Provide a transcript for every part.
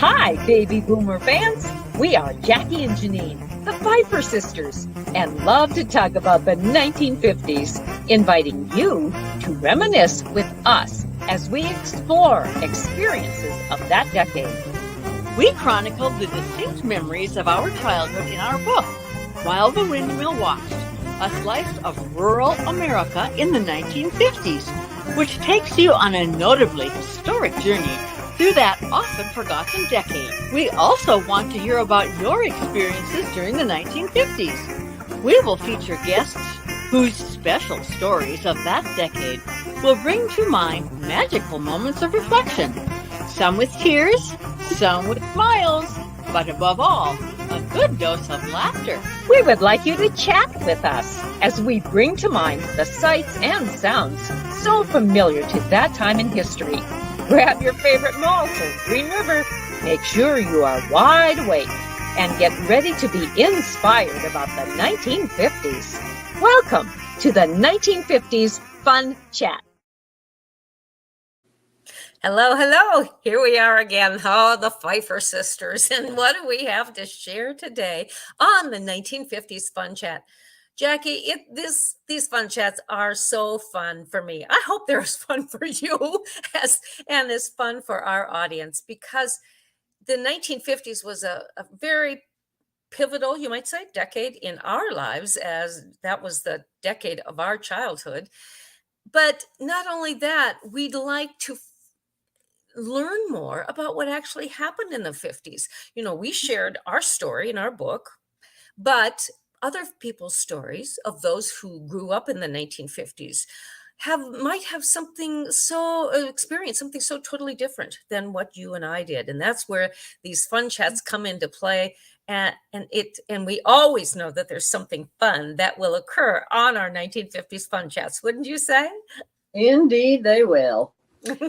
Hi, baby boomer fans. We are Jackie and Janine, the Pfeiffer sisters, and love to talk about the 1950s, inviting you to reminisce with us as we explore experiences of that decade. We chronicled the distinct memories of our childhood in our book, While the Windmill Watched, a slice of rural America in the 1950s, which takes you on a notably historic journey through that often forgotten decade. We also want to hear about your experiences during the 1950s. We will feature guests whose special stories of that decade will bring to mind magical moments of reflection, some with tears, some with smiles, but above all, a good dose of laughter. We would like you to chat with us as we bring to mind the sights and sounds so familiar to that time in history. Grab your favorite malt or Green River. Make sure you are wide awake and get ready to be inspired about the 1950s. Welcome to the 1950s Fun Chat. Hello, hello. Here we are again. Oh, the Pfeiffer sisters. And what do we have to share today on the 1950s Fun Chat? Jackie, these fun chats are so fun for me. I hope they're as fun for you and as fun for our audience, because the 1950s was a very pivotal, you might say, decade in our lives, as that was the decade of our childhood. But not only that, we'd like to learn more about what actually happened in the 50s. You know, we shared our story in our book, but other people's stories of those who grew up in the 1950s might have something so experience something so totally different than what you and I did. And that's where these fun chats come into play. And we always know that there's something fun that will occur on our 1950s fun chats, wouldn't you say? Indeed, they will.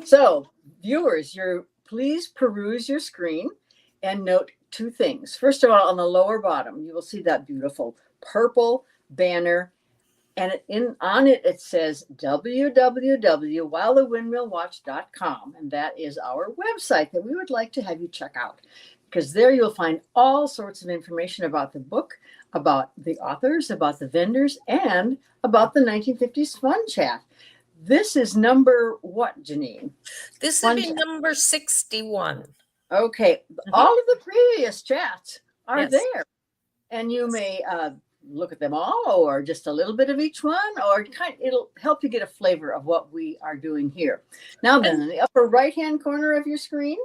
So, viewers, please peruse your screen and note two things. First of all, on the lower bottom, you will see that beautiful purple banner, and on it says www.whilethewindmillwatched.com, and that is our website that we would like to have you check out, because there you'll find all sorts of information about the book, about the authors, about the vendors, and about the 1950s Fun Chat. This is number what, Janine? This would be number 61. Okay, all of the previous chats are there, and you may look at them all, or just a little bit of each one, or it'll help you get a flavor of what we are doing here. Now then, in the upper right-hand corner of your screen,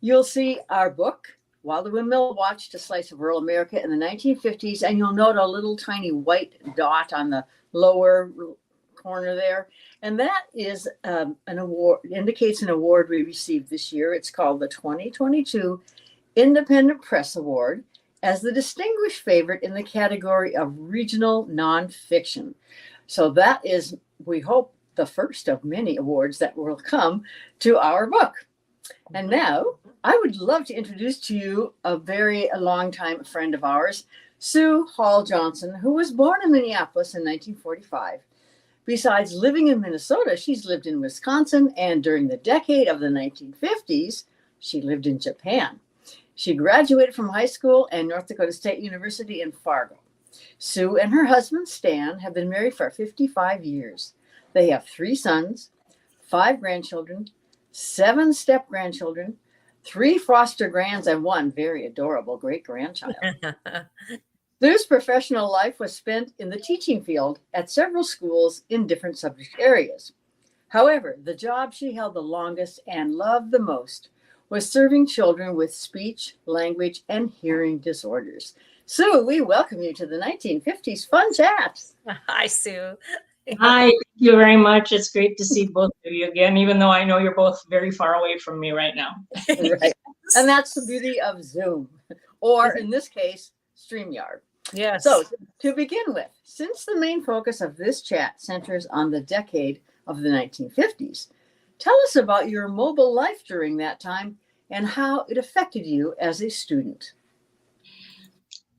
you'll see our book, While the Windmill Watched, a Slice of Rural America in the 1950s, and you'll note a little tiny white dot on the lower corner there. And that is an award, indicates an award we received this year. It's called the 2022 Independent Press Award as the distinguished favorite in the category of regional nonfiction. So that is, we hope, the first of many awards that will come to our book. And now I would love to introduce to you a longtime friend of ours, Sue Hall Johnson, who was born in Minneapolis in 1945. Besides living in Minnesota, she's lived in Wisconsin, and during the decade of the 1950s, she lived in Japan. She graduated from high school and North Dakota State University in Fargo. Sue and her husband, Stan, have been married for 55 years. They have 3 sons, 5 grandchildren, 7 step-grandchildren, 3 foster grands, and 1 very adorable great-grandchild. Sue's professional life was spent in the teaching field at several schools in different subject areas. However, the job she held the longest and loved the most was serving children with speech, language, and hearing disorders. Sue, we welcome you to the 1950s Fun Chat. Hi, Sue. Hi, thank you very much. It's great to see both of you again, even though I know you're both very far away from me right now. Right. And that's the beauty of Zoom, or in this case, StreamYard. Yes. So to begin with, since the main focus of this chat centers on the decade of the 1950s, tell us about your mobile life during that time and how it affected you as a student.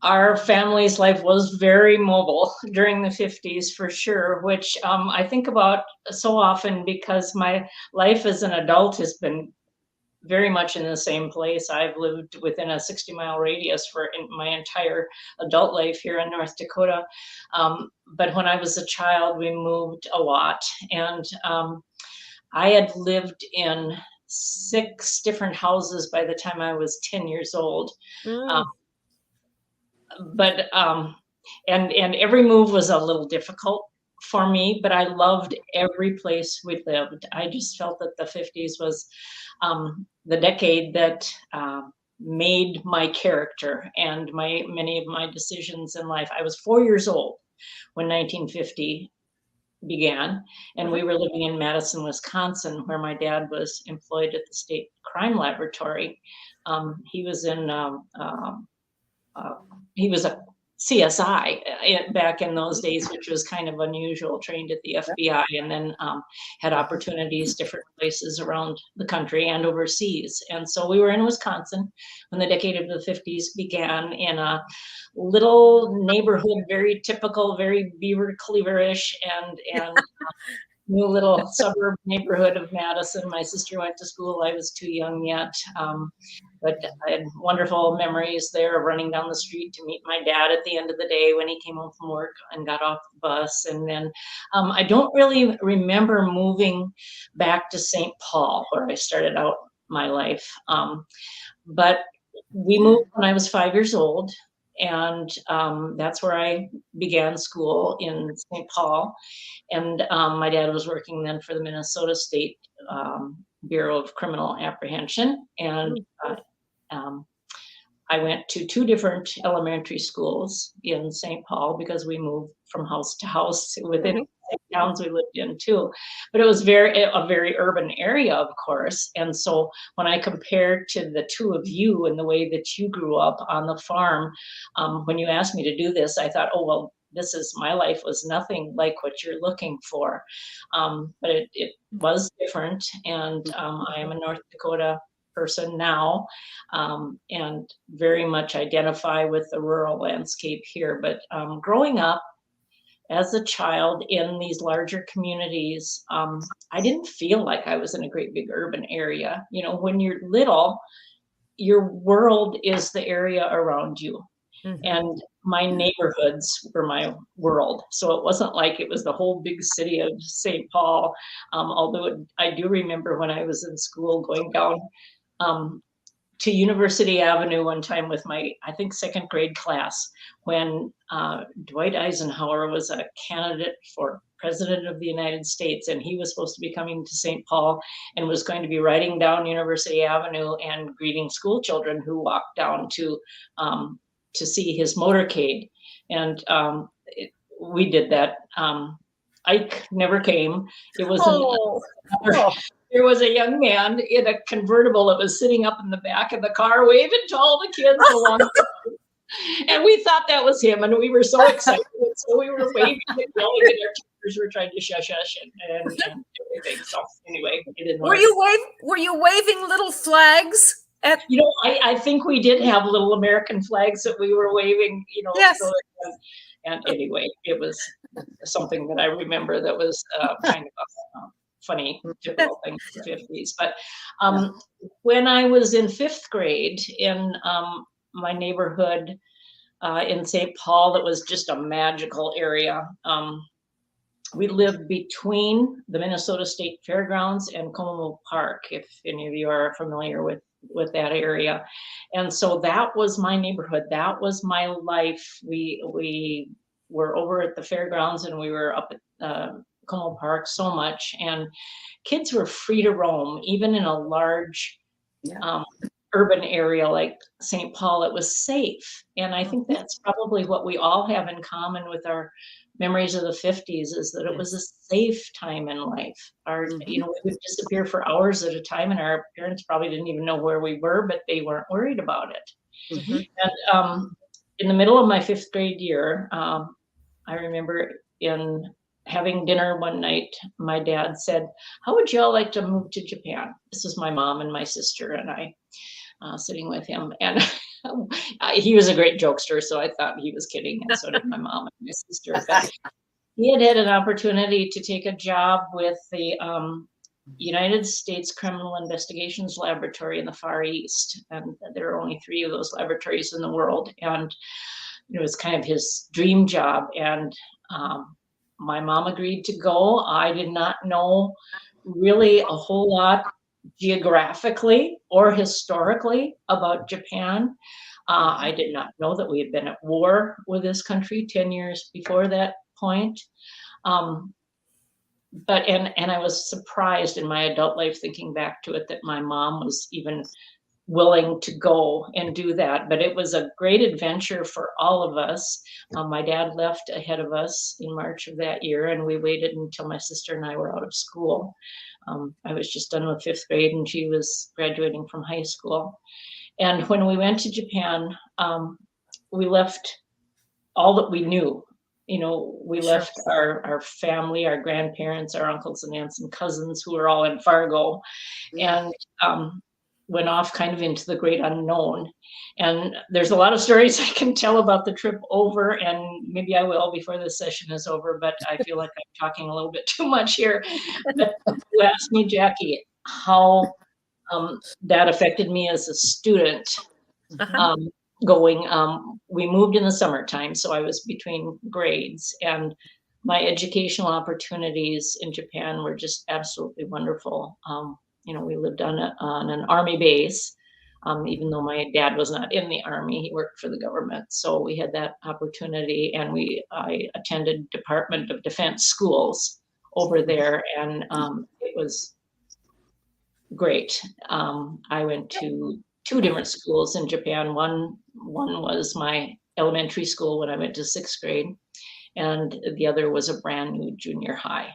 Our family's life was very mobile during the 50s for sure, which I think about so often because my life as an adult has been very much in the same place. I've lived within a 60-mile radius for my entire adult life here in North Dakota. But when I was a child, we moved a lot. And I had lived in 6 different houses by the time I was 10 years old. Mm. But and every move was a little difficult for me, but I loved every place we lived. I just felt that the 50s was the decade that made my character and many of my decisions in life. I was 4 years old when 1950 began, and we were living in Madison, Wisconsin, where my dad was employed at the state crime laboratory. He was a CSI back in those days, which was kind of unusual, trained at the FBI, and then had opportunities different places around the country and overseas. And so we were in Wisconsin when the decade of the 50s began, in a little neighborhood, very typical, very Beaver Cleaver-ish, and new little suburb neighborhood of Madison. My sister went to school. I was too young yet. But I had wonderful memories there of running down the street to meet my dad at the end of the day when he came home from work and got off the bus. And then I don't really remember moving back to St. Paul, where I started out my life. But we moved when I was 5 years old. And that's where I began school, in St. Paul. And my dad was working then for the Minnesota State Bureau of Criminal Apprehension. And I went to 2 different elementary schools in St. Paul, because we moved from house to house within the towns we lived in too. But it was a very urban area, of course. And so when I compared to the 2 of you and the way that you grew up on the farm, when you asked me to do this, I thought, oh, well, my life was nothing like what you're looking for. But it was different. And I am a North Dakota person now, and very much identify with the rural landscape here. But growing up as a child in these larger communities, I didn't feel like I was in a great big urban area. You know, when you're little, your world is the area around you. And my neighborhoods were my world. So it wasn't like it was the whole big city of St. Paul. Although I do remember when I was in school going down to University Avenue one time with my, I think, 2nd grade class, when Dwight Eisenhower was a candidate for president of the United States, and he was supposed to be coming to St. Paul and was going to be riding down University Avenue and greeting school children who walked down to see his motorcade. And we did that. Ike never came. It was there was a young man in a convertible that was sitting up in the back of the car waving to all the kids along. And we thought that was him, and we were so excited. So we were waving and yelling, and our teachers were trying to shush and everything. So anyway, it didn't work. Were you waving little flags? I think we did have little American flags that we were waving, Yes. So, and anyway, it was something that I remember that was kind of a funny, typical thing in the 50s. But when I was in 5th grade in my neighborhood in St. Paul, that was just a magical area. We lived between the Minnesota State Fairgrounds and Como Park, if any of you are familiar with that area. And so that was my neighborhood. That was my life. We were over at the fairgrounds, and we were up at Como Park so much. And kids were free to roam, even in a large urban area like St. Paul. It was safe. And I think that's probably what we all have in common with our memories of the 50s, is that it was a safe time in life. We would disappear for hours at a time, and our parents probably didn't even know where we were, but they weren't worried about it. And in the middle of my 5th grade year, I remember in having dinner one night, my dad said, "How would y'all like to move to Japan?" This is my mom and my sister and I sitting with him. And he was a great jokester, so I thought he was kidding, and so did my mom and my sister. But he had an opportunity to take a job with the United States Criminal Investigations Laboratory in the Far East. And there are only 3 of those laboratories in the world. And it was kind of his dream job. And my mom agreed to go. I did not know really a whole lot geographically or historically about Japan. I did not know that we had been at war with this country 10 years before that point. And I was surprised in my adult life, thinking back to it, that my mom was even willing to go and do that. But it was a great adventure for all of us. My dad left ahead of us in March of that year, and we waited until my sister and I were out of school. I was just done with 5th grade, and she was graduating from high school. And when we went to Japan, we left all that we knew. We left our family, our grandparents, our uncles and aunts and cousins who were all in Fargo, and went off kind of into the great unknown. And there's a lot of stories I can tell about the trip over, and maybe I will before this session is over, but I feel like I'm talking a little bit too much here. But you asked me, Jackie, how that affected me as a student. We moved in the summertime, so I was between grades, and my educational opportunities in Japan were just absolutely wonderful. We lived on an army base, even though my dad was not in the army, he worked for the government. So we had that opportunity, and I attended Department of Defense schools over there, and it was great. I went to 2 different schools in Japan. One was my elementary school when I went to 6th grade, and the other was a brand new junior high.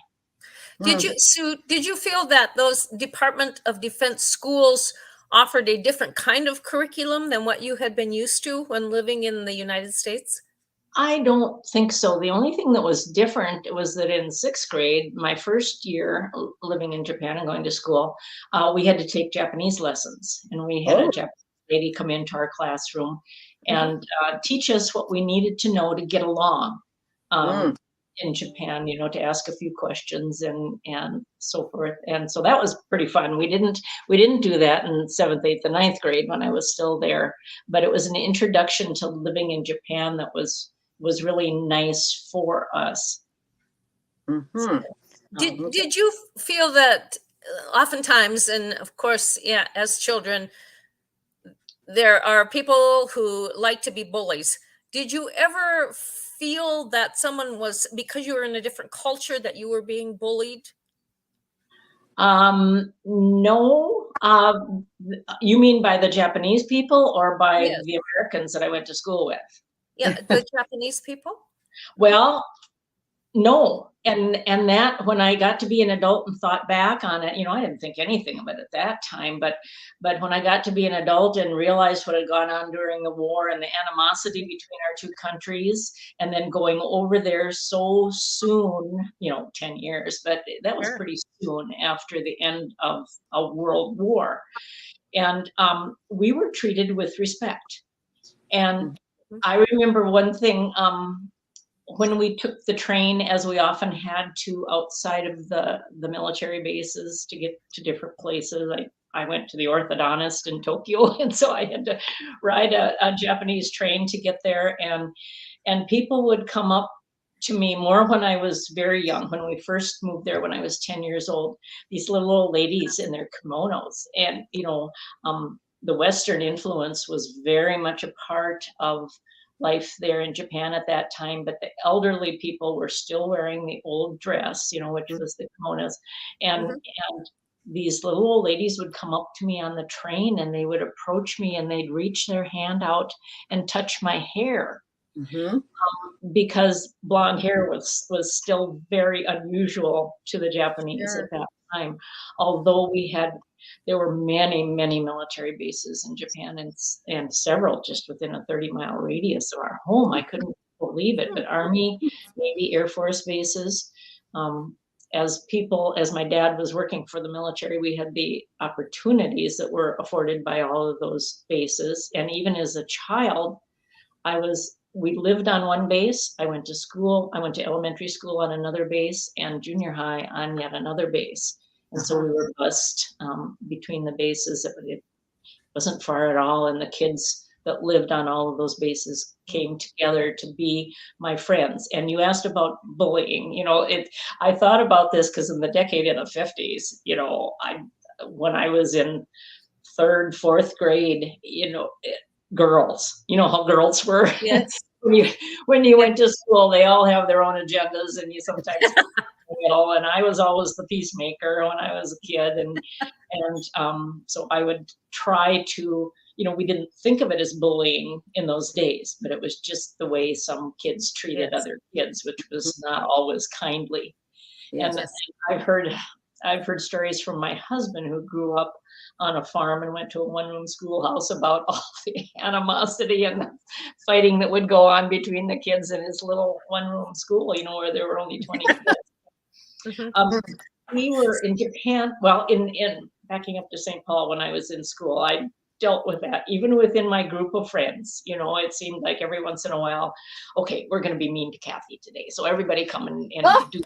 Did you feel that those Department of Defense schools offered a different kind of curriculum than what you had been used to when living in the United States? I don't think so. The only thing that was different was that in 6th grade, my first year living in Japan and going to school, we had to take Japanese lessons. And we had a Japanese lady come into our classroom and teach us what we needed to know to get along in Japan, to ask a few questions and so forth. And so that was pretty fun. We didn't do that in 7th, 8th, and 9th grade when I was still there, but it was an introduction to living in Japan that was really nice for us. Did you feel that oftentimes, and of course, as children, there are people who like to be bullies. Did you ever feel that someone was, because you were in a different culture, that you were being bullied? No. You mean by the Japanese people or by the Americans that I went to school with? Yeah, the Japanese people? Well, no. And that, when I got to be an adult and thought back on it, I didn't think anything of it at that time, but when I got to be an adult and realized what had gone on during the war and the animosity between our 2 countries, and then going over there so soon, 10 years, but that was pretty soon after the end of a world war. And we were treated with respect. And I remember one thing, when we took the train, as we often had to, outside of the military bases to get to different places. I went to the orthodontist in Tokyo, and so I had to ride a Japanese train to get there. And people would come up to me more when I was very young, when we first moved there, when I was 10 years old, these little old ladies in their kimonos. And, the Western influence was very much a part of life there in Japan at that time, but the elderly people were still wearing the old dress, which was the kimonos. And these little old ladies would come up to me on the train, and they would approach me, and they'd reach their hand out and touch my hair. Because blonde hair was still very unusual to the Japanese at that time. Although there were many, many military bases in Japan, and several just within a 30-mile radius of our home. I couldn't believe it. But Army, Navy, Air Force bases. As my dad was working for the military, we had the opportunities that were afforded by all of those bases. And even as a child, we lived on one base. I went to school. I went to elementary school on another base and junior high on yet another base. And so we were bused between the bases. It wasn't far at all. And the kids that lived on all of those bases came together to be my friends. And you asked about bullying. I thought about this because in the decade in the 50s, when I was in third, fourth grade, girls, how girls were. Yes. when you went to school, they all have their own agendas, and you sometimes and I was always the peacemaker when I was a kid, and so I would try to, we didn't think of it as bullying in those days, but it was just the way some kids treated other kids, which was not always kindly. Yes. And I've heard stories from my husband, who grew up on a farm and went to a one-room schoolhouse, about all the animosity and the fighting that would go on between the kids in his little one-room school, where there were only 20 kids. We were in Japan, well, in backing up to St. Paul, when I was in school, I dealt with that, even within my group of friends. It seemed like every once in a while, okay, we're going to be mean to Kathy today, so everybody come and do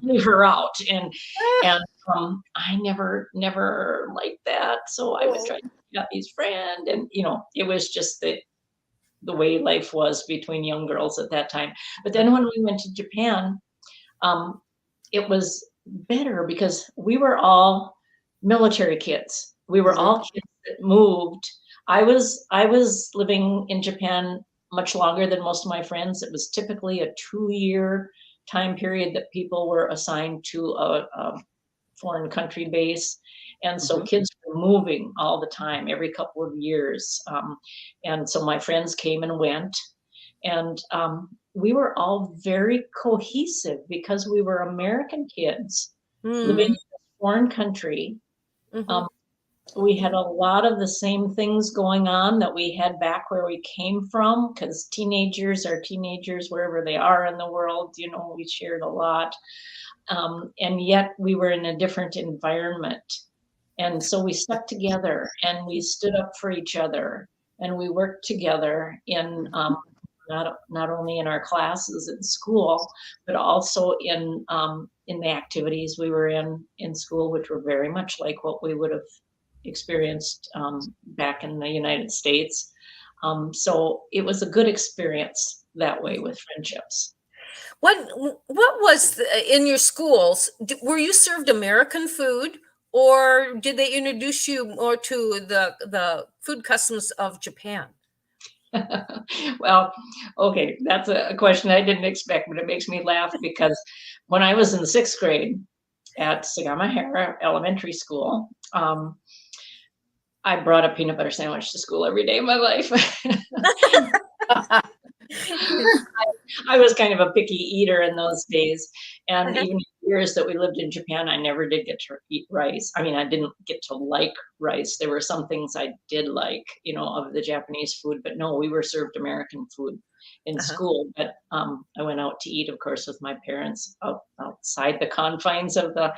leave her out. And I never liked that, so I would try to be Kathy's friend, and it was just the way life was between young girls at that time. But then when we went to Japan, it was better because we were all military kids. We were all kids that moved. I was living in Japan much longer than most of my friends. It was typically a 2-year time period that people were assigned to a foreign country base. And so kids were moving all the time, every couple of years. And so my friends came and went. And we were all very cohesive because we were American kids living in a foreign country. We had a lot of the same things going on that we had back where we came from, because teenagers are teenagers wherever they are in the world. We shared a lot. And yet we were in a different environment. And so we stuck together and we stood up for each other, and we worked together in not only in our classes in school, but also in the activities we were in school, which were very much like what we would have experienced back in the United States. So it was a good experience that way with friendships. What was in your schools? Were you served American food, or did they introduce you more to the food customs of Japan? Well, okay, that's a question I didn't expect, but it makes me laugh because when I was in the 6th grade at Sagamihara Elementary School, I brought a peanut butter sandwich to school every day of my life. I was kind of a picky eater in those days. And even years that we lived in Japan, I never did get to eat rice. I mean, I didn't get to like rice. There were some things I did like, of the Japanese food, but no, we were served American food in school. But I went out to eat, of course, with my parents outside the confines of the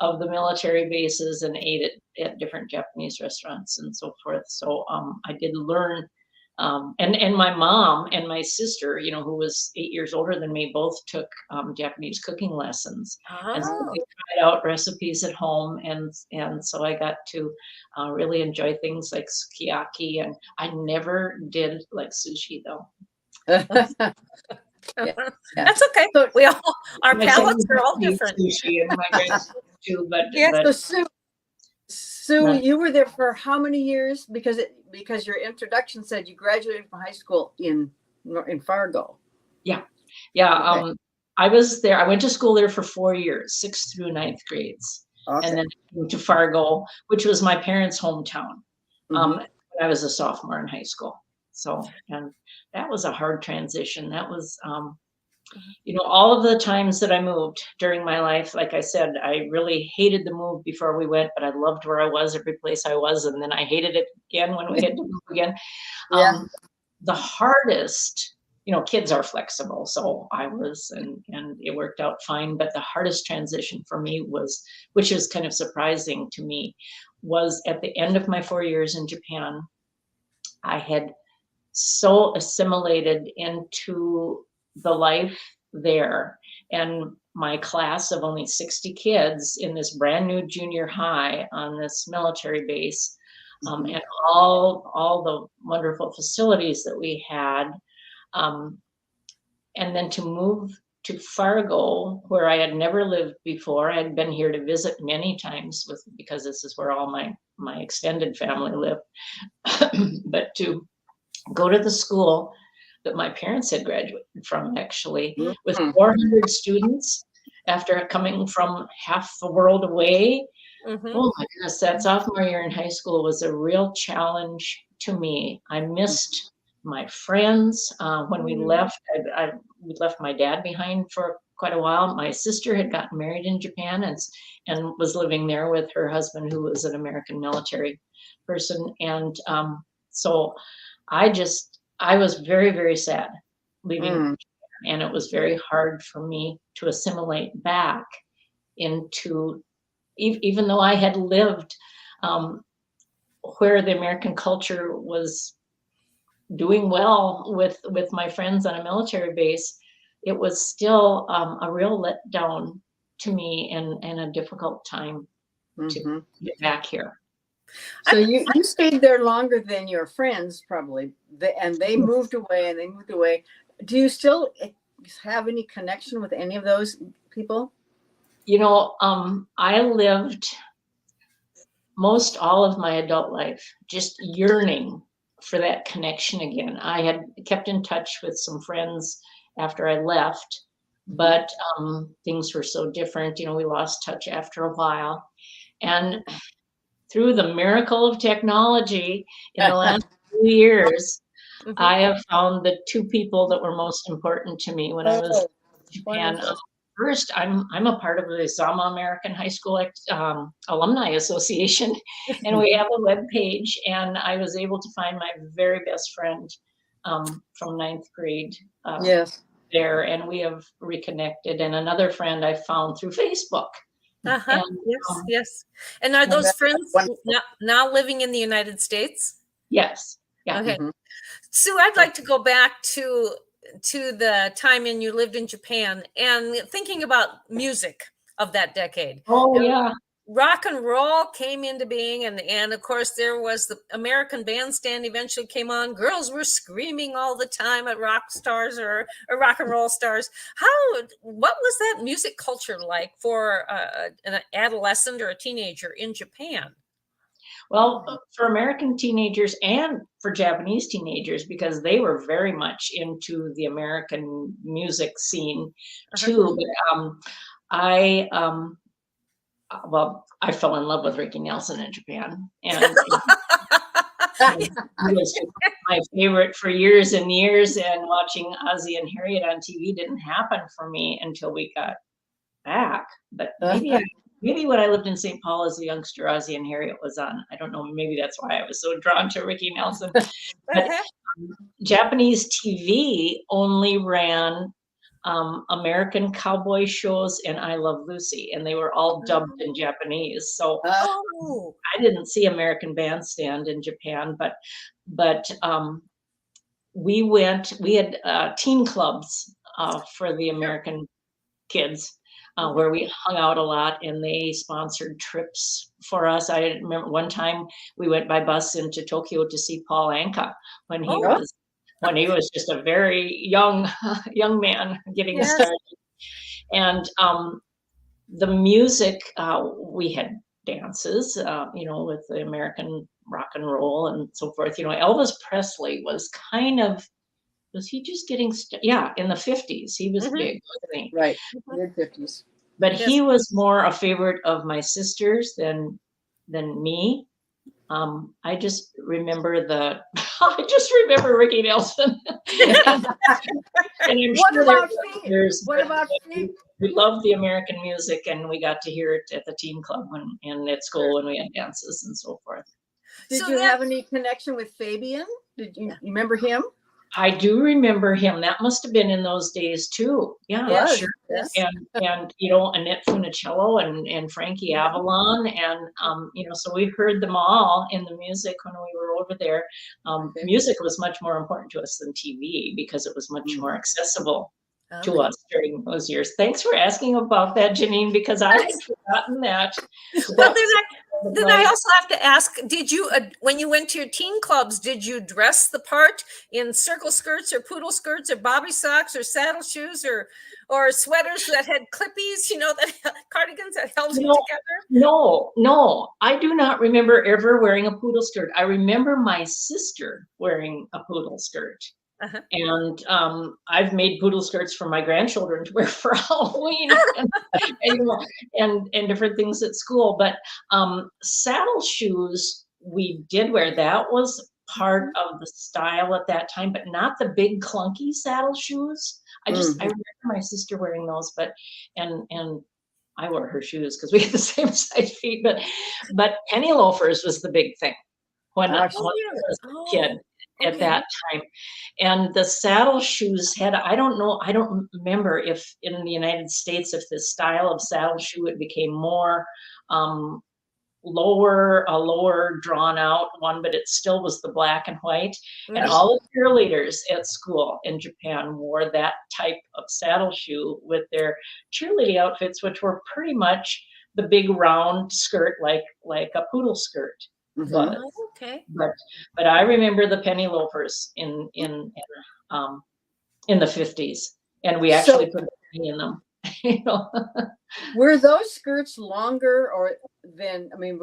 military bases, and ate at different Japanese restaurants and so forth. So I did learn. And my mom and my sister, who was 8 years older than me, both took Japanese cooking lessons. And so we tried out recipes at home. And so I got to really enjoy things like sukiyaki. And I never did like sushi, though. That's okay. We all, our palates are all different. Sushi and my grandson too, but Sue, you were there for how many years? Because your introduction said you graduated from high school in Fargo. Yeah. Okay. I was there. I went to school there for 4 years, 6th through 9th grades, and then I moved to Fargo, which was my parents' hometown. When I was a sophomore in high school. So, and that was a hard transition. That was, all of the times that I moved during my life, like I said, I really hated the move before we went, but I loved where I was, every place I was. And then I hated it again when we had to move again. The hardest, kids are flexible. So I was, and it worked out fine. But the hardest transition for me was, which is kind of surprising to me, was at the end of my 4 years in Japan. I had so assimilated into the life there, and my class of only 60 kids in this brand new junior high on this military base, and all the wonderful facilities that we had. And then to move to Fargo, where I had never lived before. I had been here to visit many times because this is where all my extended family lived. But to go to the school that my parents had graduated from, actually, with 400 students after coming from half the world away. Oh my goodness, that sophomore year in high school was a real challenge to me. I missed my friends. When we left, we left my dad behind for quite a while. My sister had gotten married in Japan and was living there with her husband, who was an American military person. And so I was very, very sad leaving Japan, and it was very hard for me to assimilate back into, even though I had lived where the American culture was doing well with my friends on a military base, it was still a real letdown to me and a difficult time to get back here. So you stayed there longer than your friends, probably, and they moved away. Do you still have any connection with any of those people? You know, I lived most all of my adult life just yearning for that connection again. I had kept in touch with some friends after I left, but things were so different. You know, we lost touch after a while. And through the miracle of technology in the last few years, I have found the two people that were most important to me when I was in Japan. First, I'm a part of the Zama American High School Alumni Association, and we have a web page. And I was able to find my very best friend from ninth grade there, and we have reconnected. And another friend I found through Facebook. And, yes. And are those friends now living in the United States? Yes. Yeah. Okay. Sue, I'd like to go back to the time when you lived in Japan and thinking about music of that decade. Oh, yeah. Rock and roll came into being, and of course there was the American Bandstand eventually came on. Girls were screaming all the time at rock stars or rock and roll stars. What was that music culture like for an adolescent or a teenager in Japan? Well, for American teenagers and for Japanese teenagers, because they were very much into the American music scene too. But I fell in love with Ricky Nelson in Japan, and he was my favorite for years and years. And watching Ozzy and Harriet on TV didn't happen for me until we got back. But maybe when I lived in St. Paul as a youngster, Ozzy and Harriet was on. I don't know. Maybe that's why I was so drawn to Ricky Nelson. But Japanese TV only ran American cowboy shows and I Love Lucy, and they were all dubbed in Japanese. So I didn't see American Bandstand in Japan, but we had teen clubs for the American kids. Where we hung out a lot, and they sponsored trips for us. I remember one time we went by bus into Tokyo to see Paul Anka when he was just a very young man getting started. And the music, we had dances, with the American rock and roll and so forth. You know, Elvis Presley was was he just getting in the 50s? He was big, wasn't he? Right, mid-50s. But he was more a favorite of my sisters than me. I just remember Ricky Nelson. And I'm What sure about Steve? We loved the American music, and we got to hear it at the teen club and at school when we had dances and so forth. Did you have any connection with Fabian? Did you remember him? I do remember him. That must have been in those days too. Yeah, sure. Yes. And Annette Funicello and Frankie Avalon, and so we heard them all in the music when we were over there. Music was much more important to us than TV because it was much more accessible to us during those years. Thanks for asking about that, Janine, because I had forgotten that. Well, then I also have to ask, did you, when you went to your teen clubs, did you dress the part in circle skirts or poodle skirts or bobby socks or saddle shoes or sweaters that had clippies, that cardigans that held you together? No, I do not remember ever wearing a poodle skirt. I remember my sister wearing a poodle skirt. Uh-huh. And I've made poodle skirts for my grandchildren to wear for Halloween and different things at school. But saddle shoes, we did wear. That was part of the style at that time, but not the big clunky saddle shoes. I remember my sister wearing those, and I wore her shoes because we had the same size feet. But penny loafers was the big thing when I was a kid. At that time. And the saddle shoes I don't remember if in the United States, if the style of saddle shoe, it became more lower drawn out one, but it still was the black and white. Mm-hmm. And all the cheerleaders at school in Japan wore that type of saddle shoe with their cheerleading outfits, which were pretty much the big round skirt, like a poodle skirt. Mm-hmm. Okay. But I remember the penny loafers in the 50s, and we actually put a penny in them. Were those skirts longer were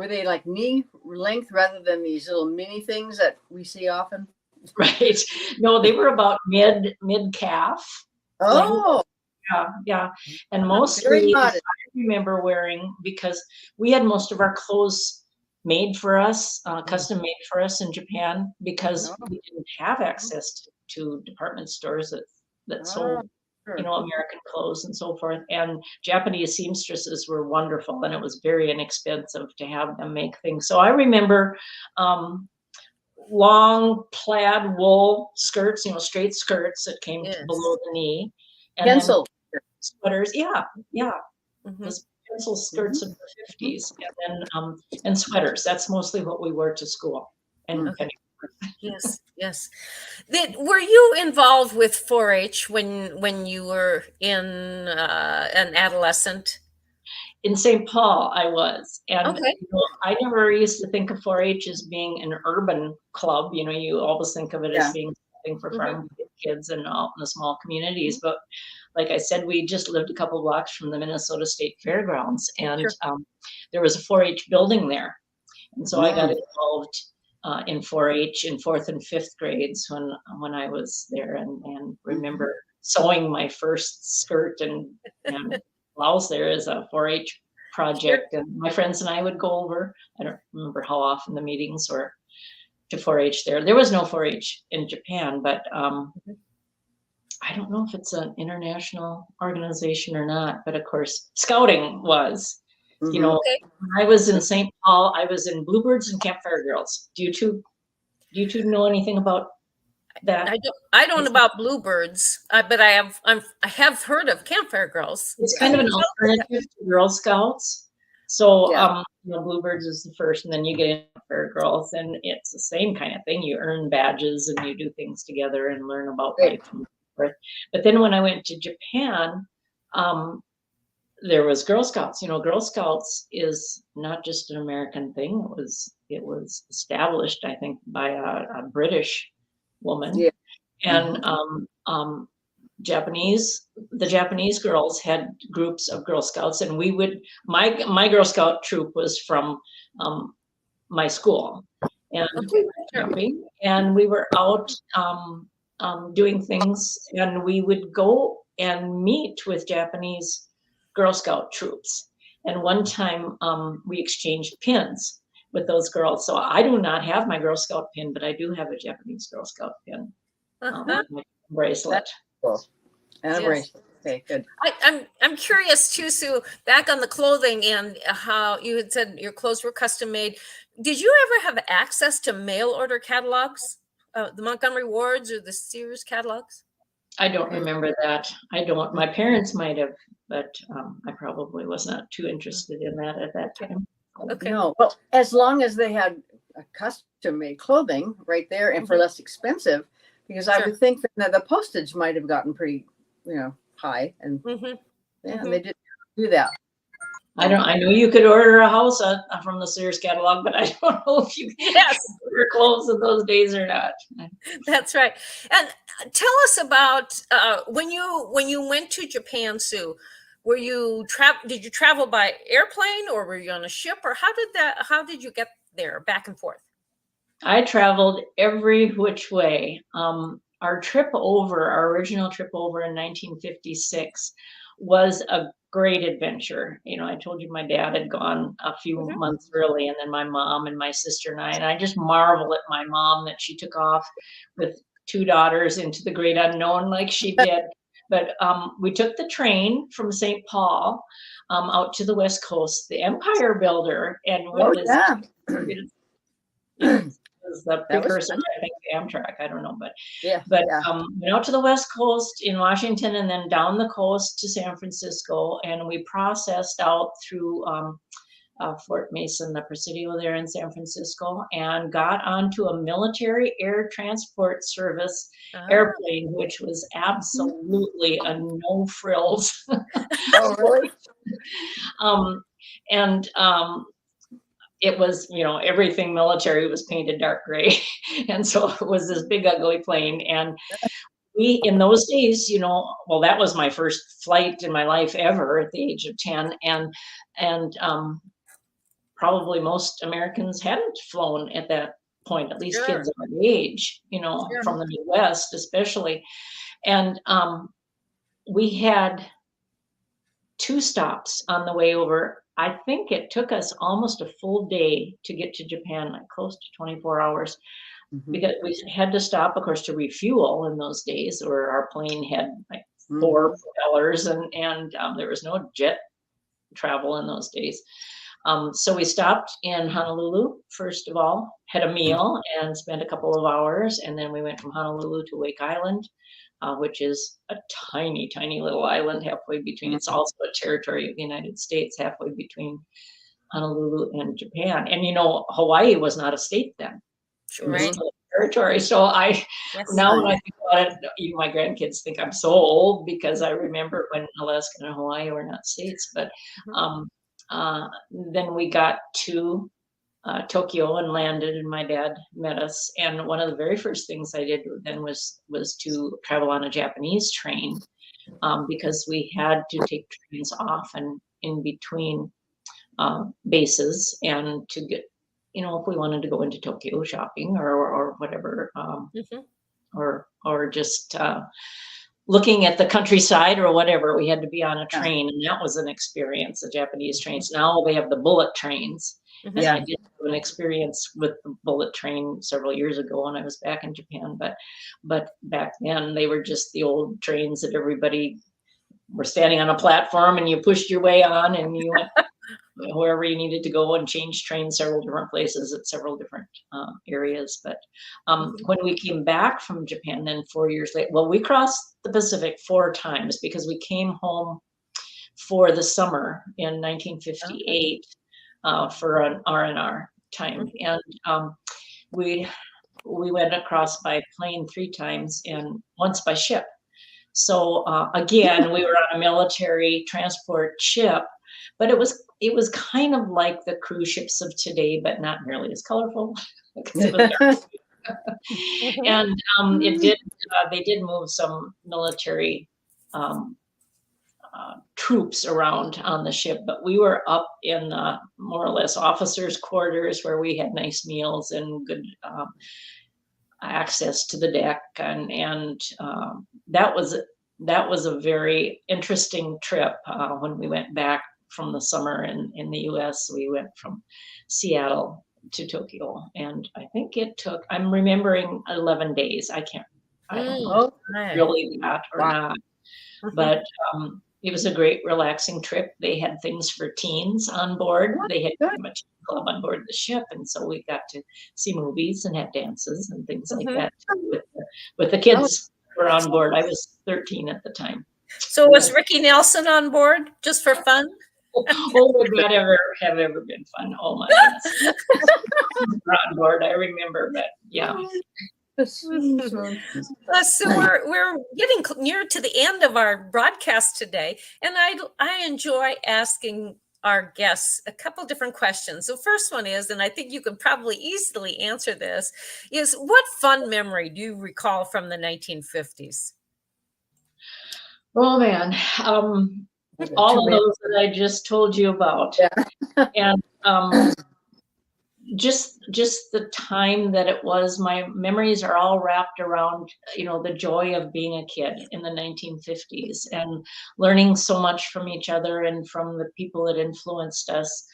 they like knee length rather than these little mini things that we see often? Right. No, they were about mid calf. Oh. Yeah. And mostly I remember wearing, because we had most of our clothes made for us, custom made for us in Japan, because we didn't have access to department stores that sold, American clothes and so forth. And Japanese seamstresses were wonderful, and it was very inexpensive to have them make things. So I remember long plaid wool skirts, straight skirts that came below the knee, and pencil sweaters. Yeah. Mm-hmm. Pencil skirts of the 50s, and then and sweaters. That's mostly what we wore to school. And Yes. Were you involved with 4-H when you were in an adolescent? In St. Paul, I was, and I never used to think of 4-H as being an urban club. You always think of it as being something for farm kids and all in the small communities, but like I said, we just lived a couple blocks from the Minnesota State Fairgrounds, and there was a 4-H building there. And so I got involved in 4-H in 4th and 5th grades when I was there, and remember sewing my first skirt and blouse there as a 4-H project. And my friends and I would go over. I don't remember how often the meetings were to 4-H there. There was no 4-H in Japan, but I don't know if it's an international organization or not, but of course, scouting was. When I was in St. Paul, I was in Bluebirds and Campfire Girls. Do you two know anything about that? I don't know about Bluebirds, but I have heard of Campfire Girls. It's kind of an alternative to Girl Scouts. So Bluebirds is the first, and then you get in Campfire Girls, and it's the same kind of thing. You earn badges and you do things together and learn about life. But then when I went to Japan, there was Girl Scouts. Girl Scouts is not just an American thing. It was established, I think, by a British woman. Yeah. And the Japanese girls had groups of Girl Scouts, and my Girl Scout troop was from my school, and camping, and we were out doing things, and we would go and meet with Japanese Girl Scout troops. And one time we exchanged pins with those girls. So I do not have my Girl Scout pin, but I do have a Japanese Girl Scout pin, my bracelet. Cool. And a bracelet. Okay, good. I'm curious too, Sue, back on the clothing and how you had said your clothes were custom made. Did you ever have access to mail order catalogs, the Montgomery Ward's or the Sears catalogs? I don't remember that. I don't. My parents might have, but I probably was not too interested in that at that time. Okay. No, well, as long as they had a custom-made clothing right there and for less expensive, because I would think that the postage might have gotten pretty, high, and Mhm. they didn't do that. I know you could order a house from the Sears catalog, but I don't know if you Yes. order clothes in those days or not. That's right. And tell us about when you went to Japan, Sue. Were you Did you travel by airplane, or were you on a ship, or how did you get there back and forth? I traveled every which way. Our original trip over in 1956 was a great adventure. You know, I told you my dad had gone a few Mhm. months early, and then my mom and my sister and I just marvel at my mom that she took off with two daughters into the great unknown like she did. But we took the train from St. Paul out to the West Coast, the Empire Builder, and what was was the That was precursor, fun. I think, to Amtrak. I don't know, but Yeah. went out to the West Coast in Washington, and then down the coast to San Francisco, and we processed out through Fort Mason, the Presidio there in San Francisco, and got onto a military air transport service airplane, which was absolutely a no frills. Oh, really? And it was, everything military was painted dark gray. And so it was this big, ugly plane. And we, in those days, that was my first flight in my life ever at the age of 10. And probably most Americans hadn't flown at that point, at least Sure. kids our age, Sure. from the Midwest, especially. And we had 2 stops on the way over. I think it took us almost a full day to get to Japan, like close to 24 hours, because we had to stop, of course, to refuel in those days, or our plane had like 4 propellers, and there was no jet travel in those days. So we stopped in Honolulu, first of all, had a meal and spent a couple of hours, and then we went from Honolulu to Wake Island, which is a tiny, tiny little island halfway between. It's also a territory of the United States, halfway between Honolulu and Japan. And Hawaii was not a state then. Sure. It was Right. still a territory. So now when I think about it, even my grandkids think I'm so old, because I remember when Alaska and Hawaii were not states. But then we got to Tokyo and landed, and my dad met us. And one of the very first things I did then was to travel on a Japanese train, because we had to take trains off and in between bases, and to get, if we wanted to go into Tokyo shopping or whatever, or just looking at the countryside or whatever, we had to be on a train, and that was an experience. The Japanese trains, now they have the bullet trains. And I did have an experience with the bullet train several years ago when I was back in Japan, but back then they were just the old trains that everybody were standing on a platform, and you pushed your way on, and you went wherever you needed to go, and changed trains several different places at several different areas. But when we came back from Japan, then 4 years later, we crossed the Pacific 4 times, because we came home for the summer in 1958 for an R&R time. And we went across by plane 3 times and once by ship. So again, we were on a military transport ship, but it was kind of like the cruise ships of today, but not nearly as colorful. And they did move some military troops around on the ship, but we were up in more or less officers' quarters, where we had nice meals and good access to the deck, and that was a very interesting trip. When we went back from the summer in the U.S., we went from Seattle to Tokyo, and I think it took, I'm remembering, 11 days. I don't know really that or not, but it was a great relaxing trip. They had things for teens on board. They had pretty much a club on board the ship, and so we got to see movies and have dances and things like that with the kids who were on board. I was 13 at the time. So was Ricky Nelson on board just for fun? Oh, would that have ever been fun? Oh my goodness. On board, I remember, but yeah. So we're getting near to the end of our broadcast today, and I enjoy asking our guests a couple different questions. The first one is, and I think you can probably easily answer this, is what fun memory do you recall from the 1950s? Oh man, all of those that I just told you about, and just the time that it was. My memories are all wrapped around, the joy of being a kid in the 1950s and learning so much from each other and from the people that influenced us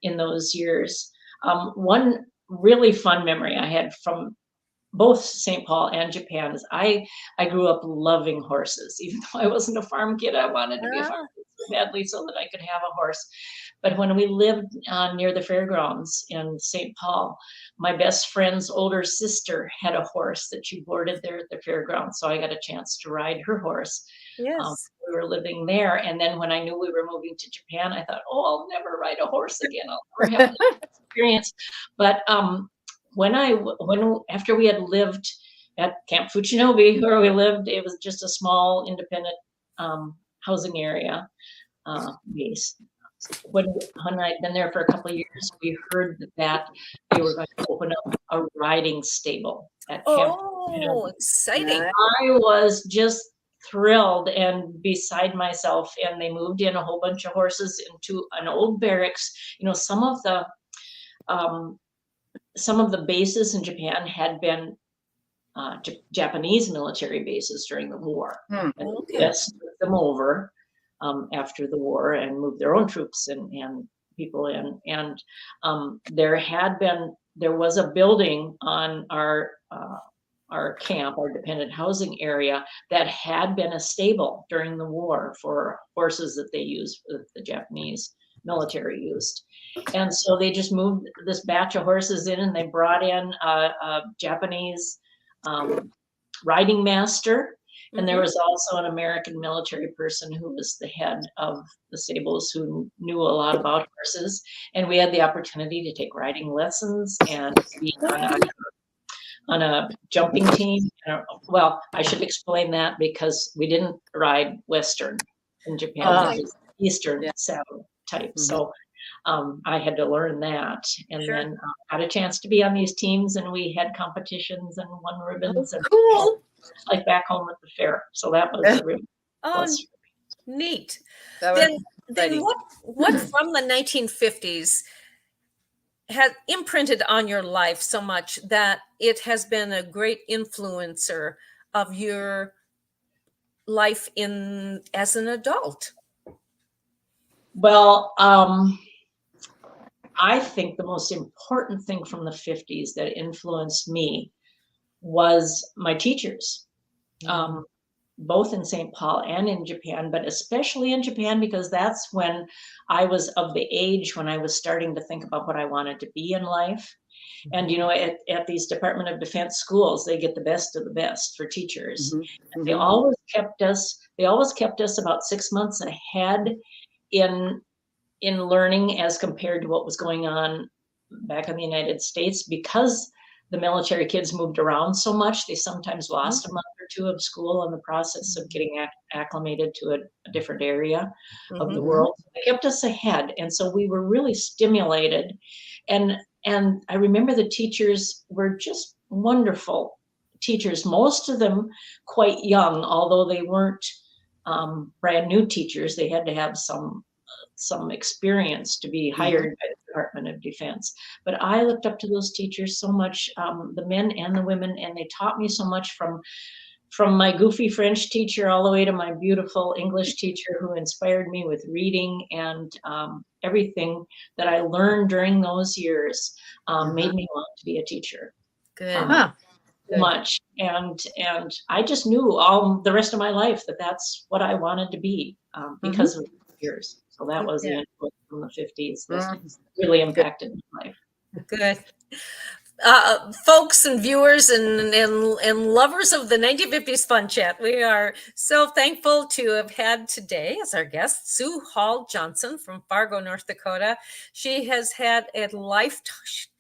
in those years. One really fun memory I had from both St. Paul and Japan is I grew up loving horses. Even though I wasn't a farm kid, I wanted to be a farm kid so badly so that I could have a horse. But when we lived near the fairgrounds in St. Paul, my best friend's older sister had a horse that she boarded there at the fairgrounds. So I got a chance to ride her horse. Yes. We were living there. And then when I knew we were moving to Japan, I thought, oh, I'll never ride a horse again. I'll never have that experience. But after we had lived at Camp Fuchinobi, where we lived, it was just a small independent housing area base. When I'd been there for a couple of years, we heard that they were going to open up a riding stable at Camp. Oh, exciting. I was just thrilled and beside myself, and they moved in a whole bunch of horses into an old barracks. Some of the bases in Japan had been Japanese military bases during the war. And the US took them over after the war and moved their own troops and people in. And there was a building on our camp, our dependent housing area, that had been a stable during the war for horses that they used, that the Japanese military used. And so they just moved this batch of horses in, and they brought in a Japanese riding master. And there was also an American military person who was the head of the stables who knew a lot about horses. And we had the opportunity to take riding lessons and be on a jumping team. Well, I should explain that because we didn't ride Western in Japan. It was Eastern saddle type. So I had to learn that, and then got a chance to be on these teams, and we had competitions and won ribbons and like back home at the fair. So that was really neat. Then what from the 1950s has imprinted on your life so much that it has been a great influencer of your life as an adult? Well, I think the most important thing from the 50s that influenced me was my teachers, both in St. Paul and in Japan, but especially in Japan, because that's when I was of the age when I was starting to think about what I wanted to be in life. And, at these Department of Defense schools, they get the best of the best for teachers. They always kept us about 6 months ahead in learning as compared to what was going on back in the United States. Because the military kids moved around so much, they sometimes lost a month or two of school in the process of getting acclimated to a different area of the world. They kept us ahead. And so we were really stimulated. And I remember the teachers were just wonderful teachers, most of them quite young, although they weren't brand new teachers. They had to have some experience to be hired by the Department of Defense. But I looked up to those teachers so much, the men and the women, and they taught me so much from my goofy French teacher all the way to my beautiful English teacher who inspired me with reading, and everything that I learned during those years made me want to be a teacher. Good. Much. And I just knew all the rest of my life that that's what I wanted to be because of years. So that was the influence from the 50s that really impacted my life. Good. Folks and viewers and lovers of the 1950s Fun Chat, we are so thankful to have had today as our guest Sue Hall Johnson from Fargo, North Dakota. She has had a lifetime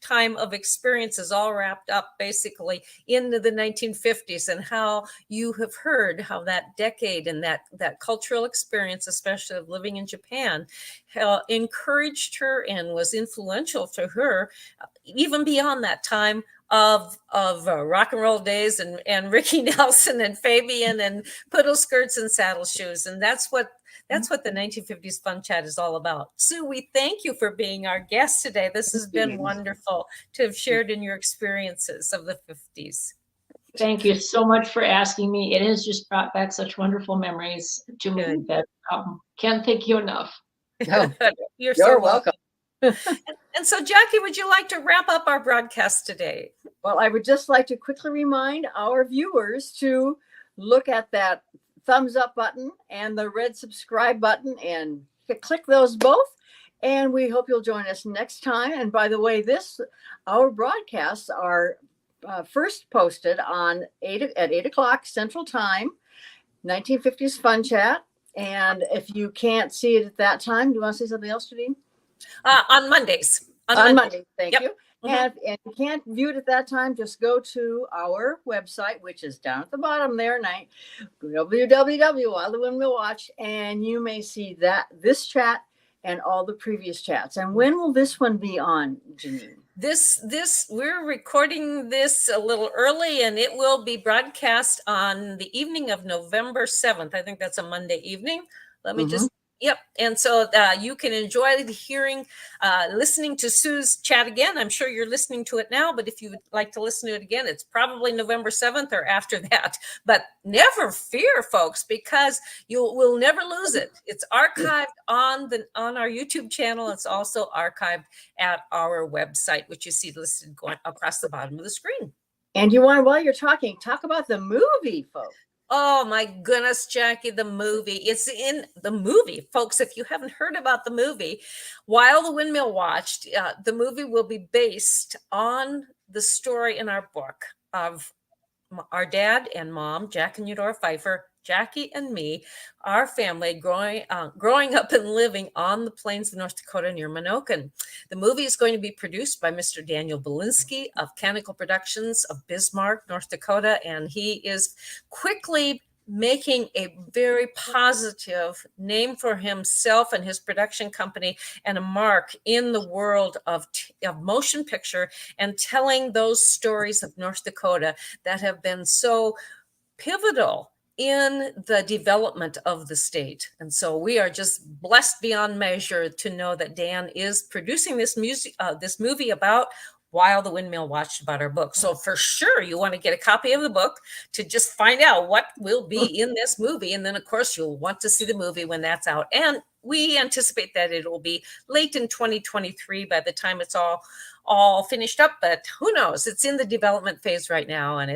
lifetime of experiences all wrapped up basically into the 1950s, and how you have heard how that decade and that cultural experience, especially of living in Japan, encouraged her and was influential to her even beyond that time of rock and roll days and Ricky Nelson and Fabian and poodle skirts and saddle shoes. And that's what the 1950s Fun Chat is all about. Sue, we thank you for being our guest today. This has been wonderful to have shared in your experiences of the 50s. Thank you so much for asking me. It has just brought back such wonderful memories to me that can't thank you enough. No, you're so welcome. welcome. And so, Jackie, would you like to wrap up our broadcast today? Well, I would just like to quickly remind our viewers to look at that thumbs up button and the red subscribe button and click those both. And we hope you'll join us next time. And by the way, our broadcasts are first posted on at 8 o'clock Central Time, 1950s Fun Chat. And if you can't see it at that time, do you want to say something else, Janine? On Mondays. On Mondays, thank you. Mm-hmm. And if you can't view it at that time, just go to our website, which is down at the bottom there, www. While the Windmill Watch, and you may see this chat and all the previous chats. And when will this one be on, Janine? We're recording this a little early, and it will be broadcast on the evening of November 7th. I think that's a Monday evening. Let me just. Yep. And so you can enjoy listening to Sue's chat again. I'm sure you're listening to it now, but if you would like to listen to it again, it's probably November 7th or after that. But never fear, folks, because we'll never lose it. It's archived on our YouTube channel. It's also archived at our website, which you see listed going across the bottom of the screen. And while you're talking, talk about the movie, folks. Oh my goodness, Jackie, the movie. It's in the movie, folks. If you haven't heard about the movie, While the Windmill Watched, the movie will be based on the story in our book of our dad and mom, Jack and Eudora Pfeiffer, Jackie and me, our family growing up and living on the plains of North Dakota near Menoken. The movie is going to be produced by Mr. Daniel Belinsky of Canonical Productions of Bismarck, North Dakota, and he is quickly making a very positive name for himself and his production company and a mark in the world of motion picture and telling those stories of North Dakota that have been so pivotal in the development of the state. And so we are just blessed beyond measure to know that Dan is producing this movie about While the Windmill Watched, about our book. So for sure, you want to get a copy of the book to just find out what will be in this movie. And then, of course, you'll want to see the movie when that's out. And we anticipate that it will be late in 2023 by the time it's all finished up, but who knows? It's in the development phase right now, and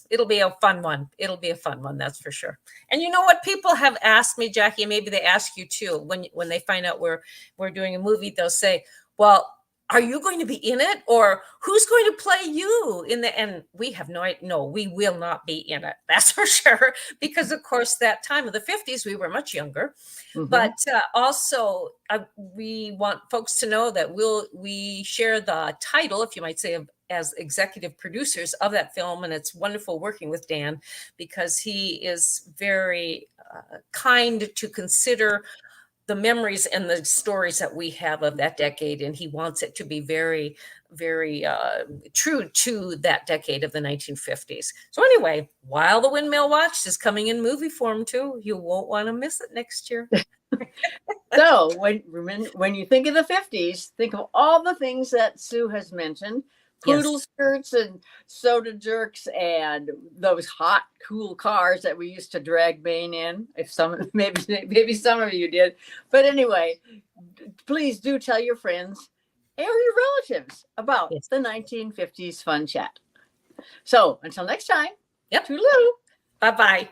it'll be a fun one. It'll be a fun one, that's for sure. And you know what? People have asked me, Jackie, and maybe they ask you too, when they find out we're doing a movie, they'll say, well, are you going to be in it, or who's going to play you in the? And we have no idea. No, we will not be in it. That's for sure. Because of course, that time of the 50s, we were much younger. Mm-hmm. But also, we want folks to know that we share the title, if you might say, as executive producers of that film, and it's wonderful working with Dan because he is very kind to consider the memories and the stories that we have of that decade. And he wants it to be very, very true to that decade of the 1950s. So anyway, While the Windmill Watched is coming in movie form too. You won't want to miss it next year. So when you think of the 50s, think of all the things that Sue has mentioned. Poodle skirts and soda jerks and those hot, cool cars that we used to drag Bane in. Maybe some of you did. But anyway, please do tell your friends and your relatives about the 1950s Fun Chat. So until next time, toodaloo. Bye-bye.